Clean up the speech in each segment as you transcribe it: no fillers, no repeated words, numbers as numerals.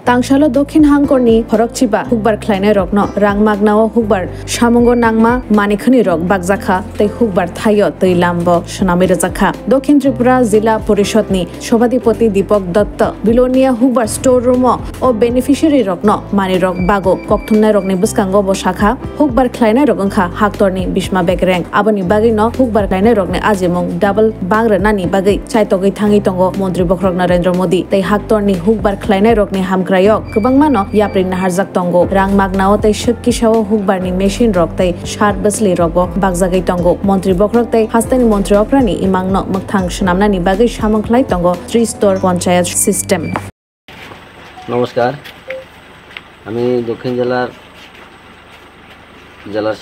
Tangshalo Dokhin Hangkorni Horokchiba Hukbar Kleine Rokno Rangmagnao Hukbar Shamungo Nangma Manikhani Rok Bagzakha Tei Hukbar Thayo Tei Lambo Shonami Razakha Dokhin Tripura Zila Porishotni Shobadipoti Deepak Datta Bilonia Hukbar Store Room O Beneficiary Rokno Mani Rok Bago Kokthumna Rokni Buskango Bo Shakha Hukbar Kleine Rokangkha Haktorni Bishma Begreng Aboni Bagi no Hukbar Kleine Rokni Ajimong Double Bangra Nani Bagi Chaitogi Thangi Tongo Montri Bokrok Narendra Modi Tei Haktorni Hukbar Kleine Rokni Ham Kubangmano Yaprin Naharzak Tongo Rang Magnao Tei Shukishaw Hukbarni Machine Rock Tei Shar Basli Rogo Bagzagay Tongo Montri Bokrok Tei Hastani Montri Okrani Imangno Mukthang Shanamnani Bagay Shamanglai Tongo 3 Store Panchayat System নমস্কার আমি দক্ষিণ জেলার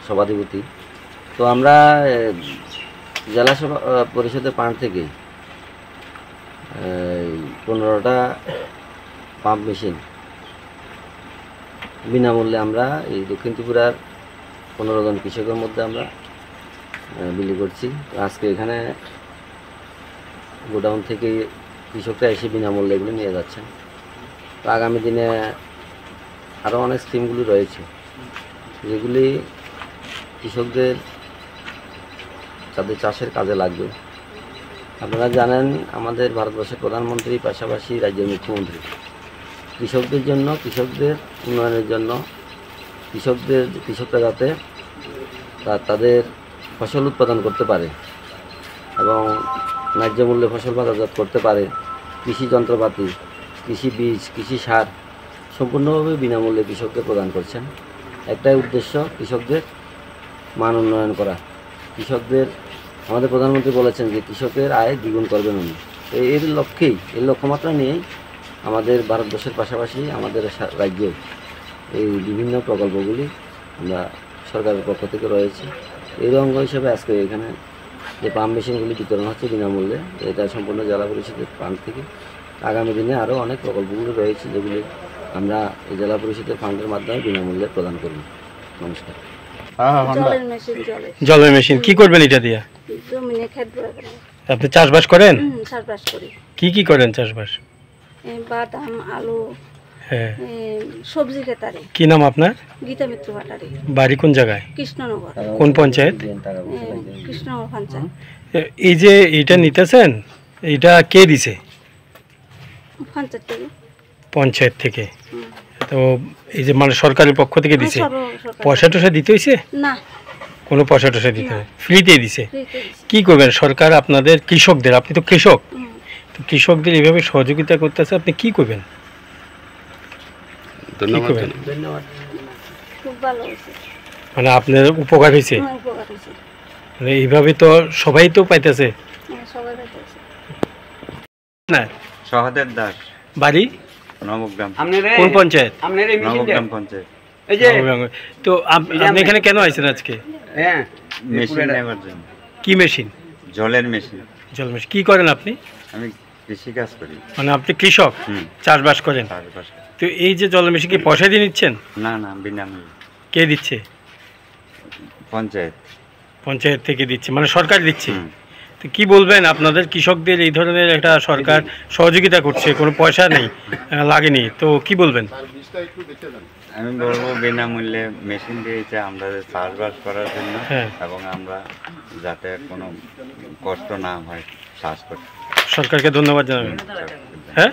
সভাধিপতি তো আমরা জেলা পরিষদের পান্ড থেকে 15টা পাম্প মেশিন বিনামূল্যে আমরা এই দক্ষিণ ত্রিপুরার 15 জন কৃষকের মধ্যে আমরা বিলি করছি আজকে এখানে গোডাউন থেকে কৃষকরা এসে বিনামূল্যে এগুলো নিয়ে যাচ্ছেন তো আগামী দিনে আরও অনেক স্কিমগুলি রয়েছে যেগুলি কৃষকদের যাদের চাষের কাজে লাগবে আপনারা জানেন আমাদের ভারতবর্ষের প্রধানমন্ত্রী পাশাপাশি রাজ্যের মুখ্যমন্ত্রী কৃষকদের জন্য কৃষকদের উন্নয়নের জন্য কৃষকরা যাতে তাদের ফসল উৎপাদন করতে পারে এবং ন্যায্য মূল্যে ফসল বাজারজাত করতে পারে কৃষি যন্ত্রপাতি কৃষি বীজ কৃষি সার সম্পূর্ণভাবে বিনামূল্যে কৃষকদের প্রদান করছেন একটাই উদ্দেশ্য কৃষকদের মান উন্নয়ন করা কৃষকদের আমাদের প্রধানমন্ত্রী বলেছেন যে কৃষকের আয় দ্বিগুণ করবেন উনি এর লক্ষ্যমাত্রা নিয়েই আমাদের ভারতবর্ষের পাশাপাশি আমাদের রাজ্যে এই বিভিন্ন প্রকল্পগুলি আমরা সরকারের পক্ষ থেকে রয়েছে এর অঙ্গ হিসেবে আজকে এখানে যে পাম্প মেশিনগুলি বিতরণ হচ্ছে বিনামূল্যে এটা সম্পূর্ণ জেলা পরিষদের ফান্ড থেকে আগামী দিনে আরও অনেক প্রকল্পগুলি রয়েছে যেগুলি আমরা এই জেলা পরিষদের ফান্ডের মাধ্যমে বিনামূল্যে প্রদান করব নমস্কার জলের মেশিন কি করবেন এটা দিয়ে জমিনে ক্ষেত আপনি চাষবাস করেন চাষবাস করি কি করেন চাষবাস বাদাম আলু হ্যাঁ সবজি ক্ষেতারে কি নাম আপনার গীতা মিত্র ভাটারি বাড়ি কোন জায়গায় কৃষ্ণনগর কোন পঞ্চায়েত কৃষ্ণনগর পঞ্চায়েত এই যে এটা নিতেছেন এটা কে দিছে পঞ্চায়েত থেকে তো এই যে মানে সরকারের পক্ষ থেকে দিছে পয়সা টয়সা দিতে হইছে না কোনো পয়সা টয়সা দিতে হয় ফ্রিতে দিছে কি করবেন সরকার আপনাদের কৃষকদের আপনি তো কৃষক তো কৃষকদের এইভাবে সহযোগিতা করতেছে আপনি কি করবেন ধন্যবাদ খুব ভালো হয়েছে মানে আপনার উপকার হয়েছে মানে এইভাবে তো সবাই তো পাইতেছে সবাই পাইতেছে না সহদেব দাস বাড়ি নবগ্রাম কোন পঞ্চায়েত নবগ্রাম পঞ্চায়েত এই যে তো আপনি এখানে কেন আইছেন আজকে হ্যাঁ মেশিন নেওয়ার জন্য কি মেশিন জলের মেশিন কি করেন আপনি আমি কৃষি কাজ করি মানে আপনি কৃষক চাষবাস করেন তো এই যে জলের মেশিন কি পয়সা দিয়ে নিচ্ছেন না বিনামূল্যে কে দিচ্ছে পঞ্চায়েত থেকে দিচ্ছে মানে সরকার দিচ্ছে তো কি বলবেন আপনাদের কৃষকদের এই ধরনের একটা সরকার সহযোগিতা করছে কোনো পয়সা নেই লাগেনি তো কি বলবেন আমি বলবো বিনামূল্যে মেশিন দিয়েছে আমরা চাষবাস করার জন্য এবং আমরা যাতে কোনো কষ্ট না হয় চাষ করতে সরকারকে ধন্যবাদ জানাবেন হ্যাঁ